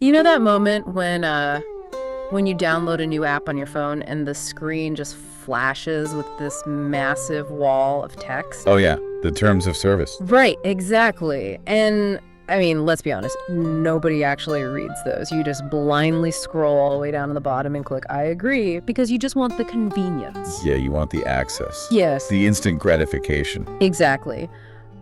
You know that moment when you download a new app on your phone and the screen just flashes with this massive wall of text? Oh, yeah. The terms of service. Right, exactly. And I mean, let's be honest, nobody actually reads those. You just blindly scroll all the way down to the bottom and click I agree because you just want the convenience. Yeah, you want the access. Yes. The instant gratification. Exactly.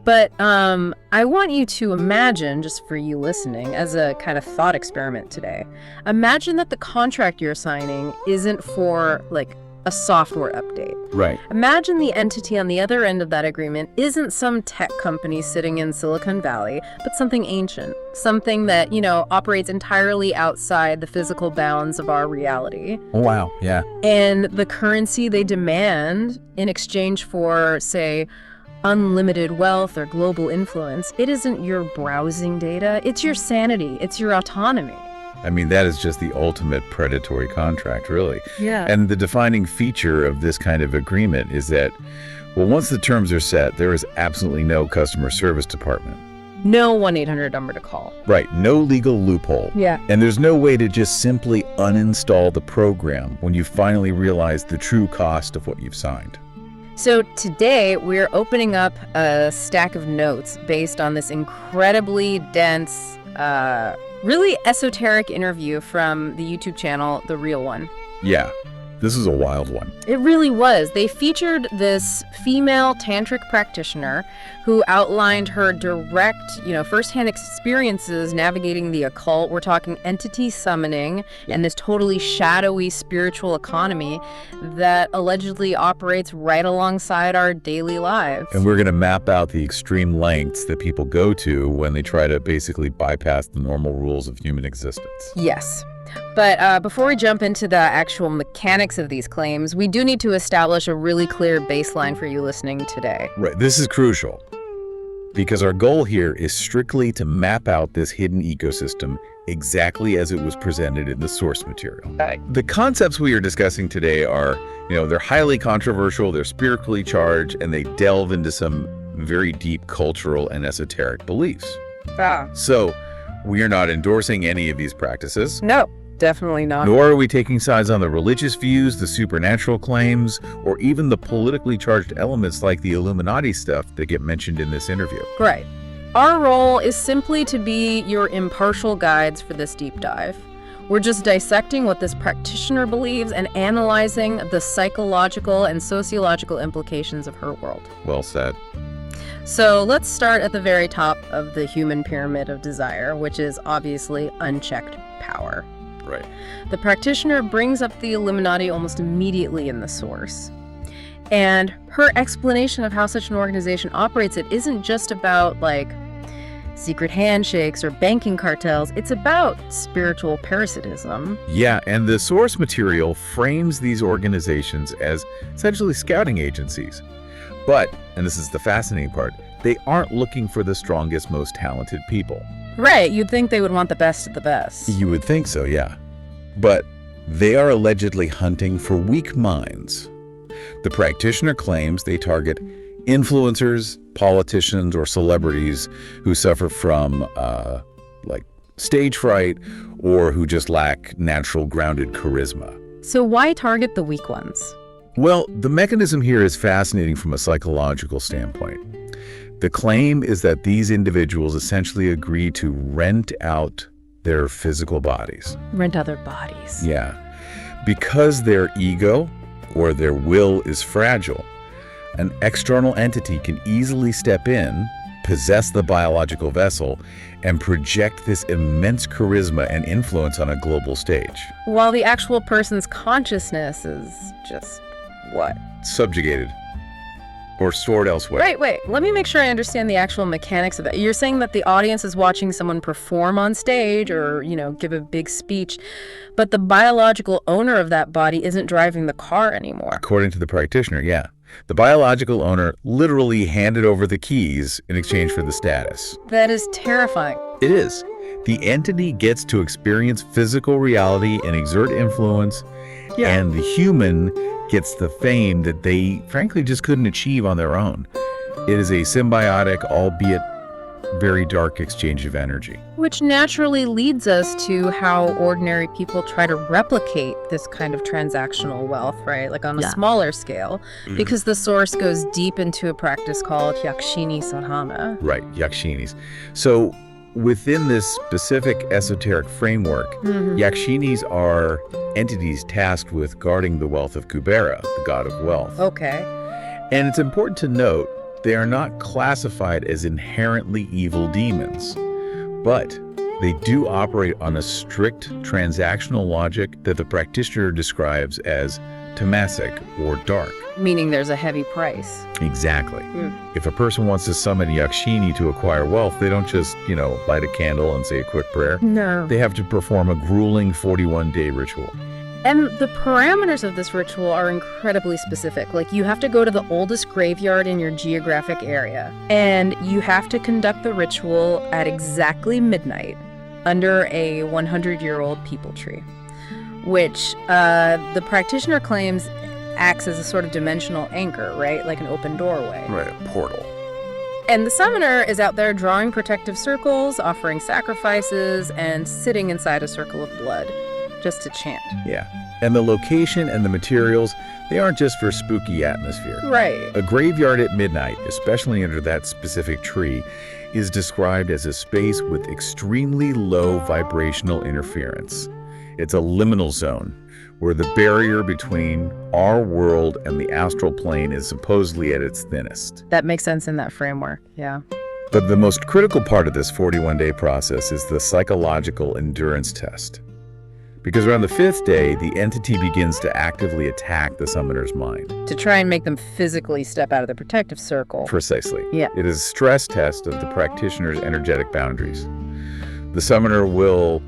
But I want you to imagine, just for you listening, as a kind of thought experiment today, imagine that the contract you're signing isn't for, like, a software update. Right. Imagine the entity on the other end of that agreement isn't some tech company sitting in Silicon Valley, but something ancient, something that, operates entirely outside the physical bounds of our reality. Oh, wow. Yeah. And the currency they demand in exchange for, say, unlimited wealth or global influence, it isn't your browsing data, it's your sanity, it's your autonomy. I mean, that is just the ultimate predatory contract, really. Yeah. And the defining feature of this kind of agreement is that, well, once the terms are set, there is absolutely no customer service department. No 1-800 number to call. Right. No legal loophole. Yeah. And there's no way to just simply uninstall the program when you finally realize the true cost of what you've signed. So today, we're opening up a stack of notes based on this incredibly dense, really esoteric interview from the YouTube channel, The Real One. Yeah, this is a wild one. It really was. They featured this female tantric practitioner who outlined her direct, firsthand experiences navigating the occult. We're talking entity summoning and this totally shadowy spiritual economy that allegedly operates right alongside our daily lives. And we're going to map out the extreme lengths that people go to when they try to basically bypass the normal rules of human existence. Yes. But before we jump into the actual mechanics of these claims, we do need to establish a really clear baseline for you listening today. Right. This is crucial because our goal here is strictly to map out this hidden ecosystem exactly as it was presented in the source material. Right. The concepts we are discussing today are, they're highly controversial, they're spiritually charged, and they delve into some very deep cultural and esoteric beliefs. Ah. So, we are not endorsing any of these practices. No, definitely not. Nor are we taking sides on the religious views, the supernatural claims, or even the politically charged elements like the Illuminati stuff that get mentioned in this interview. Right. Our role is simply to be your impartial guides for this deep dive. We're just dissecting what this practitioner believes and analyzing the psychological and sociological implications of her world. Well said. So let's start at the very top of the human pyramid of desire, which is obviously unchecked power. Right. The practitioner brings up the Illuminati almost immediately in the source. And her explanation of how such an organization operates, it isn't just about, secret handshakes or banking cartels. It's about spiritual parasitism. Yeah, and the source material frames these organizations as essentially scouting agencies. But, and this is the fascinating part, they aren't looking for the strongest, most talented people. Right, you'd think they would want the best of the best. You would think so, yeah. But they are allegedly hunting for weak minds. The practitioner claims they target influencers, politicians, or celebrities who suffer from, stage fright or who just lack natural grounded charisma. So why target the weak ones? Well, the mechanism here is fascinating from a psychological standpoint. The claim is that these individuals essentially agree to rent out their physical bodies. Rent out their bodies. Yeah. Because their ego or their will is fragile, an external entity can easily step in, possess the biological vessel, and project this immense charisma and influence on a global stage. While the actual person's consciousness is just what? Subjugated or stored elsewhere. Wait, let me make sure I understand the actual mechanics of that. You're saying that the audience is watching someone perform on stage or, give a big speech, but the biological owner of that body isn't driving the car anymore. According to the practitioner, yeah. The biological owner literally handed over the keys in exchange for the status. That is terrifying. It is. The entity gets to experience physical reality and exert influence, and the human gets the fame that they, frankly, just couldn't achieve on their own. It is a symbiotic, albeit very dark exchange of energy. Which naturally leads us to how ordinary people try to replicate this kind of transactional wealth, right? Like on a smaller scale, because the source goes deep into a practice called yakshini sadhana. Right, yakshinis. So within this specific esoteric framework, yakshinis are entities tasked with guarding the wealth of Kubera, the god of wealth. Okay. And it's important to note, they are not classified as inherently evil demons, but they do operate on a strict transactional logic that the practitioner describes as tamasic or dark. Meaning there's a heavy price. Exactly. If a person wants to summon Yakshini to acquire wealth, they don't just, light a candle and say a quick prayer. No. They have to perform a grueling 41-day ritual. And the parameters of this ritual are incredibly specific. Like, you have to go to the oldest graveyard in your geographic area, and you have to conduct the ritual at exactly midnight under a 100-year-old peepal tree, which the practitioner claims acts as a sort of dimensional anchor, right? Like an open doorway. Right, a portal. And the summoner is out there drawing protective circles, offering sacrifices, and sitting inside a circle of blood just to chant. Yeah. And the location and the materials, they aren't just for spooky atmosphere. Right. A graveyard at midnight, especially under that specific tree, is described as a space with extremely low vibrational interference. It's a liminal zone where the barrier between our world and the astral plane is supposedly at its thinnest. That makes sense in that framework, yeah. But the most critical part of this 41-day process is the psychological endurance test. Because around the 5th day, the entity begins to actively attack the summoner's mind. To try and make them physically step out of the protective circle. Precisely. Yeah. It is a stress test of the practitioner's energetic boundaries. The summoner they'll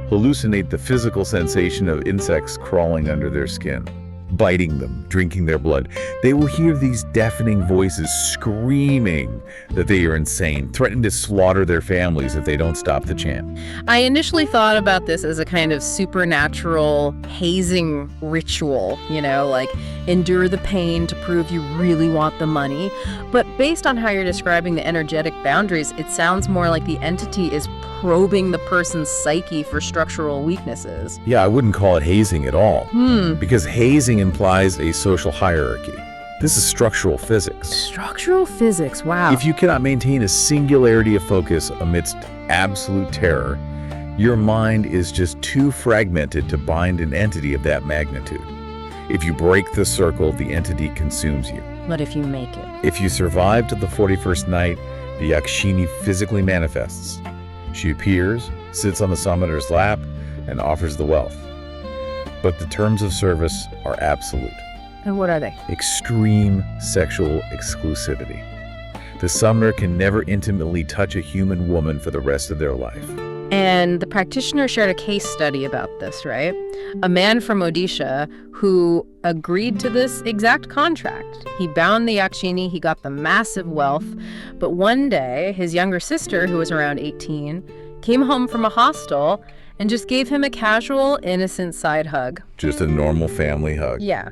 hallucinate the physical sensation of insects crawling under their skin, biting them, drinking their blood. They will hear these deafening voices screaming that they are insane, threatening to slaughter their families if they don't stop the chant. I initially thought about this as a kind of supernatural hazing ritual, like endure the pain to prove you really want the money. But based on how you're describing the energetic boundaries, it sounds more like the entity is probing the person's psyche for structural weaknesses. Yeah, I wouldn't call it hazing at all, because hazing implies a social hierarchy. This is structural physics. Structural physics, wow. If you cannot maintain a singularity of focus amidst absolute terror, your mind is just too fragmented to bind an entity of that magnitude. If you break the circle, the entity consumes you. But if you make it? If you survive to the 41st night, the Yakshini physically manifests. She appears, sits on the summoner's lap, and offers the wealth. But the terms of service are absolute. And what are they? Extreme sexual exclusivity. The summoner can never intimately touch a human woman for the rest of their life. And the practitioner shared a case study about this, right? A man from Odisha who agreed to this exact contract. He bound the Yakshini, he got the massive wealth, but one day his younger sister, who was around 18, came home from a hostel and just gave him a casual, innocent side hug. Just a normal family hug. Yeah.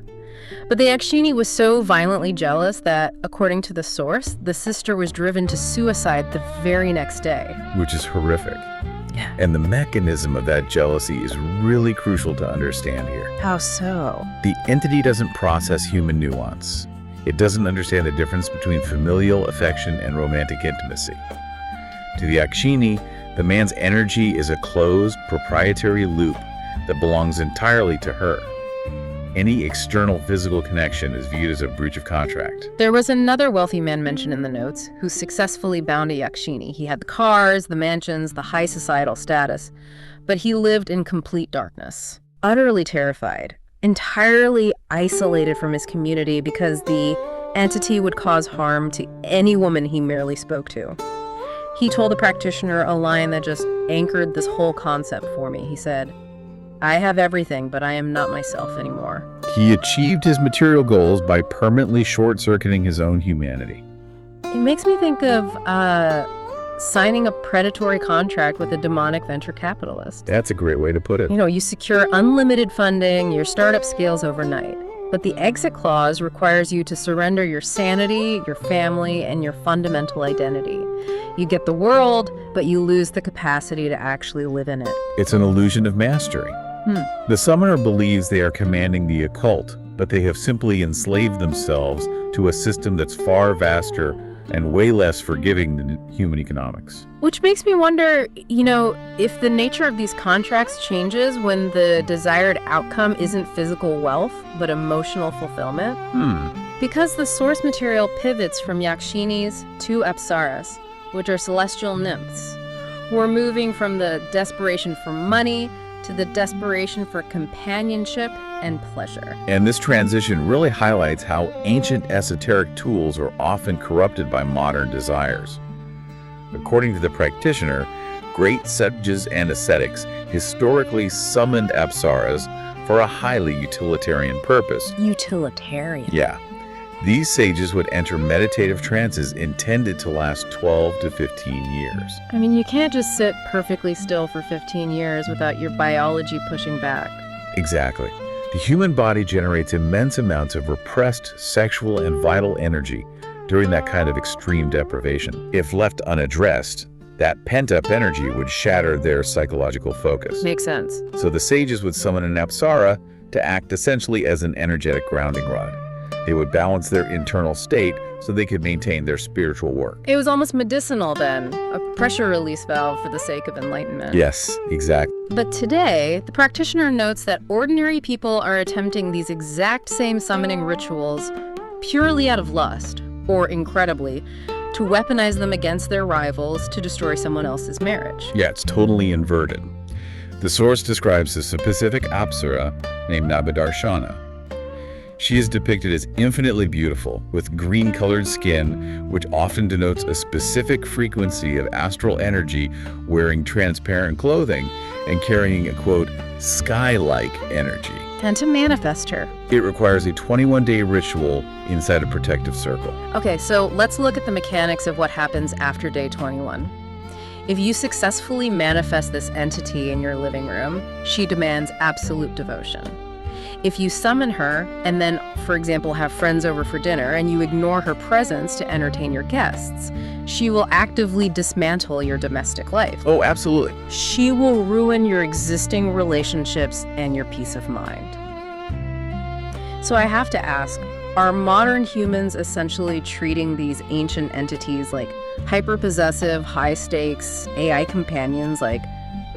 But the Yakshini was so violently jealous that, according to the source, the sister was driven to suicide the very next day. Which is horrific. Yeah. And the mechanism of that jealousy is really crucial to understand here. How so? The entity doesn't process human nuance. It doesn't understand the difference between familial affection and romantic intimacy. To the Yakshini, the man's energy is a closed, proprietary loop that belongs entirely to her. Any external physical connection is viewed as a breach of contract. There was another wealthy man mentioned in the notes who successfully bound a Yakshini. He had the cars, the mansions, the high societal status, but he lived in complete darkness, utterly terrified, entirely isolated from his community because the entity would cause harm to any woman he merely spoke to. He told the practitioner a line that just anchored this whole concept for me. He said, "I have everything, but I am not myself anymore." He achieved his material goals by permanently short-circuiting his own humanity. It makes me think of signing a predatory contract with a demonic venture capitalist. That's a great way to put it. You secure unlimited funding, your startup scales overnight. But the exit clause requires you to surrender your sanity, your family, and your fundamental identity. You get the world, but you lose the capacity to actually live in it. It's an illusion of mastery. The summoner believes they are commanding the occult, but they have simply enslaved themselves to a system that's far vaster and way less forgiving than human economics. Which makes me wonder, if the nature of these contracts changes when the desired outcome isn't physical wealth, but emotional fulfillment. Because the source material pivots from yakshinis to apsaras, which are celestial nymphs. We're moving from the desperation for money to the desperation for companionship and pleasure. And this transition really highlights how ancient esoteric tools are often corrupted by modern desires. According to the practitioner, great sages and ascetics historically summoned apsaras for a highly utilitarian purpose. Utilitarian? Yeah. These sages would enter meditative trances intended to last 12 to 15 years. I mean, you can't just sit perfectly still for 15 years without your biology pushing back. Exactly. The human body generates immense amounts of repressed sexual and vital energy during that kind of extreme deprivation. If left unaddressed, that pent-up energy would shatter their psychological focus. Makes sense. So the sages would summon an apsara to act essentially as an energetic grounding rod. They would balance their internal state so they could maintain their spiritual work. It was almost medicinal then, a pressure release valve for the sake of enlightenment. Yes, exactly. But today, the practitioner notes that ordinary people are attempting these exact same summoning rituals purely out of lust, or incredibly, to weaponize them against their rivals to destroy someone else's marriage. Yeah, it's totally inverted. The source describes a specific apsara named Nabadarshana. She is depicted as infinitely beautiful, with green-colored skin, which often denotes a specific frequency of astral energy, wearing transparent clothing and carrying a, quote, sky-like energy. And to manifest her. It requires a 21-day ritual inside a protective circle. Okay, so let's look at the mechanics of what happens after day 21. If you successfully manifest this entity in your living room, she demands absolute devotion. If you summon her and then, for example, have friends over for dinner and you ignore her presence to entertain your guests, she will actively dismantle your domestic life. Oh, absolutely. She will ruin your existing relationships and your peace of mind. So I have to ask, are modern humans essentially treating these ancient entities like hyper-possessive, high-stakes AI companions? Like,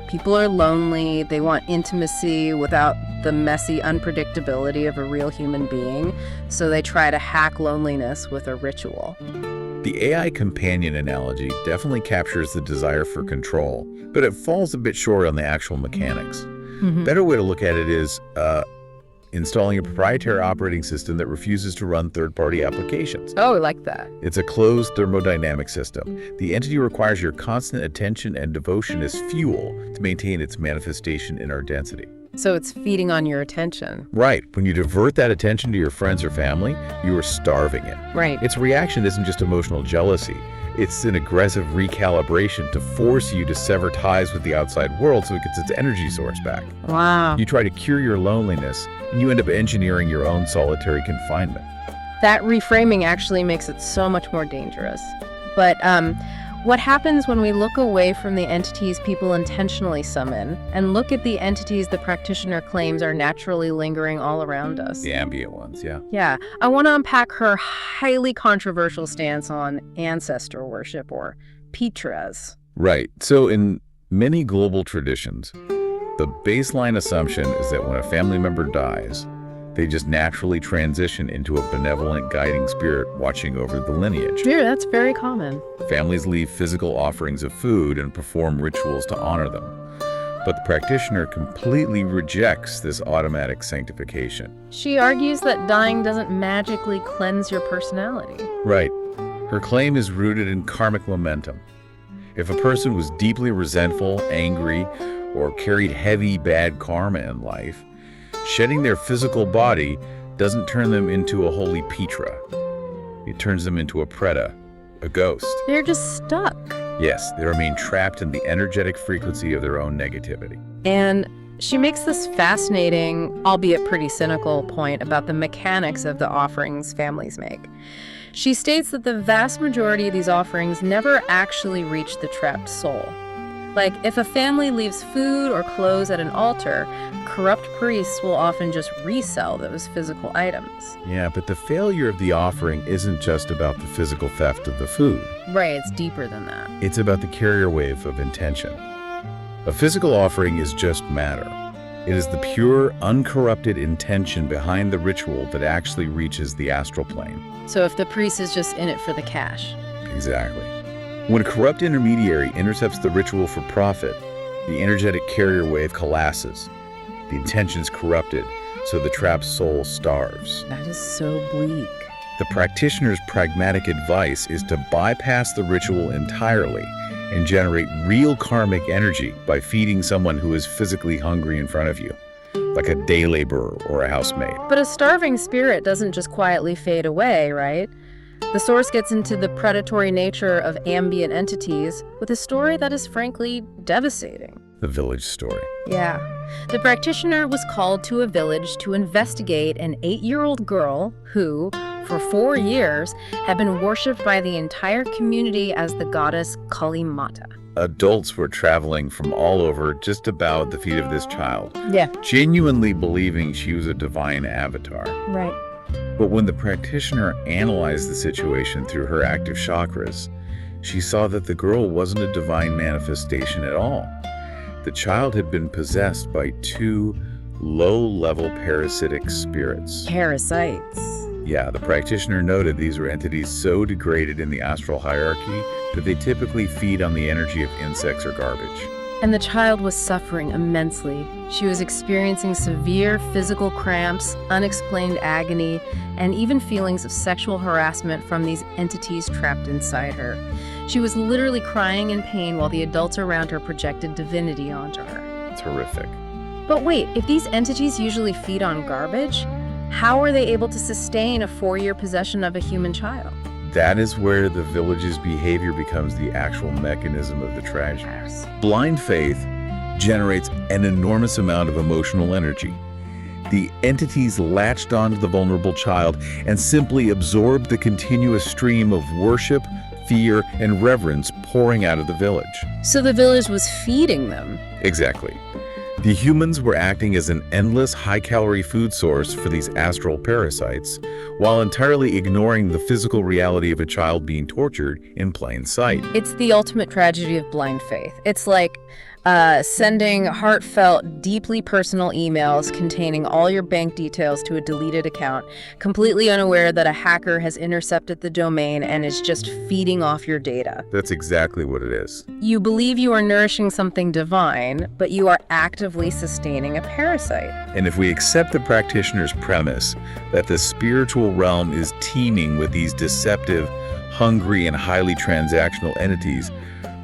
people are lonely, they want intimacy without the messy unpredictability of a real human being, so they try to hack loneliness with a ritual. The AI companion analogy definitely captures the desire for control, but it falls a bit short on the actual mechanics. Better way to look at it is installing a proprietary operating system that refuses to run third-party applications. Oh, I like that. It's a closed thermodynamic system. The entity requires your constant attention and devotion as fuel to maintain its manifestation in our density. So it's feeding on your attention. Right. When you divert that attention to your friends or family, you are starving it. Right. Its reaction isn't just emotional jealousy. It's an aggressive recalibration to force you to sever ties with the outside world so it gets its energy source back. Wow. You try to cure your loneliness, and you end up engineering your own solitary confinement. That reframing actually makes it so much more dangerous. But what happens when we look away from the entities people intentionally summon and look at the entities the practitioner claims are naturally lingering all around us? The ambient ones, yeah. Yeah. I want to unpack her highly controversial stance on ancestor worship, or pitras. Right. So in many global traditions, the baseline assumption is that when a family member dies, they just naturally transition into a benevolent guiding spirit watching over the lineage. Yeah, that's very common. Families leave physical offerings of food and perform rituals to honor them. But the practitioner completely rejects this automatic sanctification. She argues that dying doesn't magically cleanse your personality. Right. Her claim is rooted in karmic momentum. If a person was deeply resentful, angry, or carried heavy bad karma in life, shedding their physical body doesn't turn them into a holy Petra. It turns them into a preta, a ghost. They're just stuck. Yes, they remain trapped in the energetic frequency of their own negativity. And she makes this fascinating, albeit pretty cynical, point about the mechanics of the offerings families make. She states that the vast majority of these offerings never actually reach the trapped soul. Like, if a family leaves food or clothes at an altar, corrupt priests will often just resell those physical items. Yeah, but the failure of the offering isn't just about the physical theft of the food. Right, it's deeper than that. It's about the carrier wave of intention. A physical offering is just matter. It is the pure, uncorrupted intention behind the ritual that actually reaches the astral plane. So if the priest is just in it for the cash. Exactly. When a corrupt intermediary intercepts the ritual for profit, the energetic carrier wave collapses. The intention is corrupted, so the trapped soul starves. That is so bleak. The practitioner's pragmatic advice is to bypass the ritual entirely and generate real karmic energy by feeding someone who is physically hungry in front of you, like a day laborer or a housemaid. But a starving spirit doesn't just quietly fade away, right? The source gets into the predatory nature of ambient entities with a story that is frankly devastating. The village story. Yeah. The practitioner was called to a village to investigate an 8-year-old girl who, for 4 years, had been worshipped by the entire community as the goddess Kali Mata. Adults were traveling from all over just to bow at the feet of this child, Yeah. genuinely believing she was a divine avatar. Right. But when the practitioner analyzed the situation through her active chakras, she saw that the girl wasn't a divine manifestation at all. The child had been possessed by 2 low-level parasitic spirits. Parasites. Yeah, the practitioner noted these were entities so degraded in the astral hierarchy that they typically feed on the energy of insects or garbage. And the child was suffering immensely. She was experiencing severe physical cramps, unexplained agony, and even feelings of sexual harassment from these entities trapped inside her. She was literally crying in pain while the adults around her projected divinity onto her. It's horrific. But wait, if these entities usually feed on garbage, how are they able to sustain a 4-year possession of a human child? That is where the village's behavior becomes the actual mechanism of the tragedy. Blind faith generates an enormous amount of emotional energy. The entities latched onto the vulnerable child and simply absorbed the continuous stream of worship, fear, and reverence pouring out of the village. So the village was feeding them. Exactly. The humans were acting as an endless high-calorie food source for these astral parasites, while entirely ignoring the physical reality of a child being tortured in plain sight. It's the ultimate tragedy of blind faith. It's like sending heartfelt, deeply personal emails containing all your bank details to a deleted account, completely unaware that a hacker has intercepted the domain and is just feeding off your data. That's exactly what it is. You believe you are nourishing something divine, but you are actively sustaining a parasite. And if we accept the practitioner's premise that the spiritual realm is teeming with these deceptive, hungry, and highly transactional entities,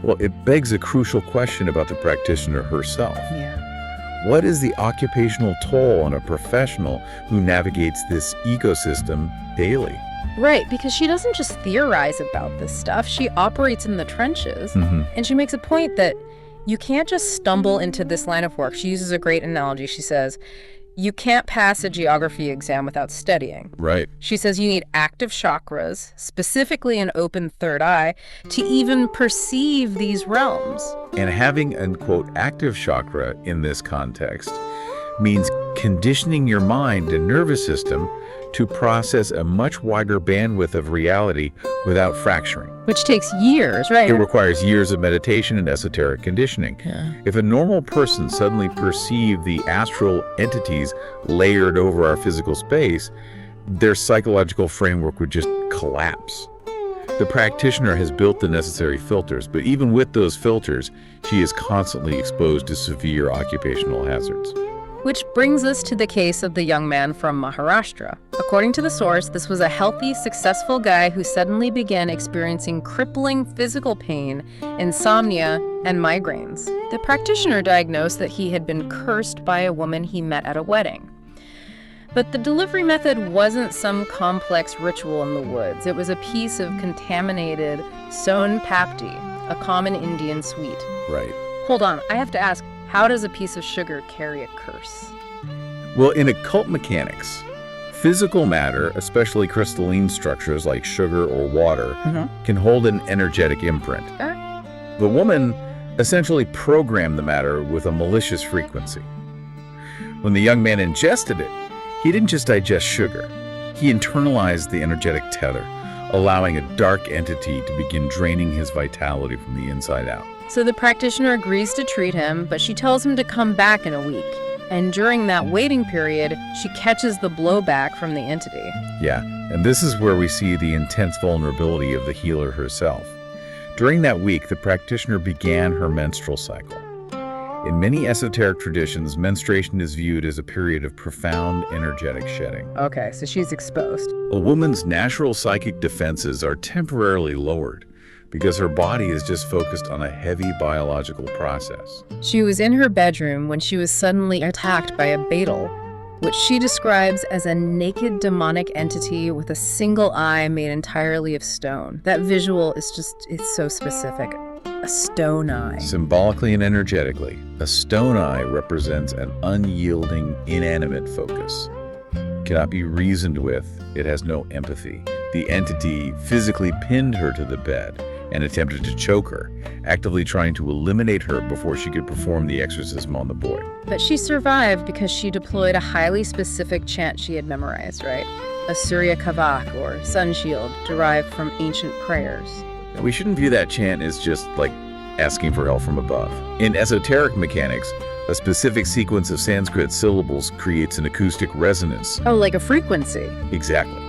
well, it begs a crucial question about the practitioner herself. Yeah. What is the occupational toll on a professional who navigates this ecosystem daily? Right, because she doesn't just theorize about this stuff. She operates in the trenches. And she makes a point that you can't just stumble into this line of work. She uses a great analogy. She says, you can't pass a geography exam without studying. Right. She says you need active chakras, specifically an open third eye, to even perceive these realms. And having an, quote, active chakra in this context means conditioning your mind and nervous system to process a much wider bandwidth of reality without fracturing. Which takes years, right? It requires years of meditation and esoteric conditioning. Yeah. If a normal person suddenly perceived the astral entities layered over our physical space, their psychological framework would just collapse. The practitioner has built the necessary filters, but even with those filters, she is constantly exposed to severe occupational hazards. Which brings us to the case of the young man from Maharashtra. According to the source, this was a healthy, successful guy who suddenly began experiencing crippling physical pain, insomnia, and migraines. The practitioner diagnosed that he had been cursed by a woman he met at a wedding. But the delivery method wasn't some complex ritual in the woods. It was a piece of contaminated son papdi, a common Indian sweet. Right. Hold on, I have to ask, How does a piece of sugar carry a curse? Well, in occult mechanics, physical matter, especially crystalline structures like sugar or water, can hold an energetic imprint. The woman essentially programmed the matter with a malicious frequency. When the young man ingested it, he didn't just digest sugar. He internalized the energetic tether, allowing a dark entity to begin draining his vitality from the inside out. So the practitioner agrees to treat him, but she tells him to come back in a week. And during that waiting period, she catches the blowback from the entity. Yeah, and this is where we see the intense vulnerability of the healer herself. During that week, the practitioner began her menstrual cycle. In many esoteric traditions, menstruation is viewed as a period of profound energetic shedding. Okay, so she's exposed. A woman's natural psychic defenses are temporarily lowered because her body is just focused on a heavy biological process. She was in her bedroom when she was suddenly attacked by a beetle, which she describes as a naked demonic entity with a single eye made entirely of stone. That visual is it's so specific. A stone eye. Symbolically and energetically, a stone eye represents an unyielding, inanimate focus. It cannot be reasoned with. It has no empathy. The entity physically pinned her to the bed and attempted to choke her, actively trying to eliminate her before she could perform the exorcism on the boy. But she survived because she deployed a highly specific chant she had memorized, right? A Surya Kavak, or sun shield, derived from ancient prayers. We shouldn't view that chant as just like asking for help from above. In esoteric mechanics, a specific sequence of Sanskrit syllables creates an acoustic resonance. Oh, like a frequency. Exactly.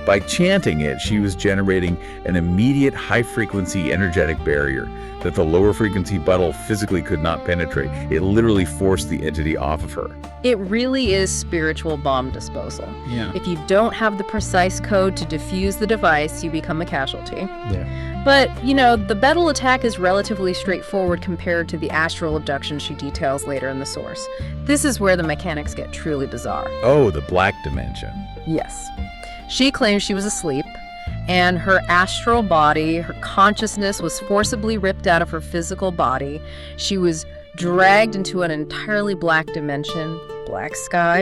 By chanting it, she was generating an immediate high-frequency energetic barrier that the lower-frequency bottle physically could not penetrate. It literally forced the entity off of her. It really is spiritual bomb disposal. Yeah. If you don't have the precise code to defuse the device, you become a casualty. Yeah. But, the beetle attack is relatively straightforward compared to the astral abduction she details later in the source. This is where the mechanics get truly bizarre. Oh, the black dimension. Yes. She claims she was asleep, and her astral body, her consciousness, was forcibly ripped out of her physical body. She was dragged into an entirely black dimension, black sky.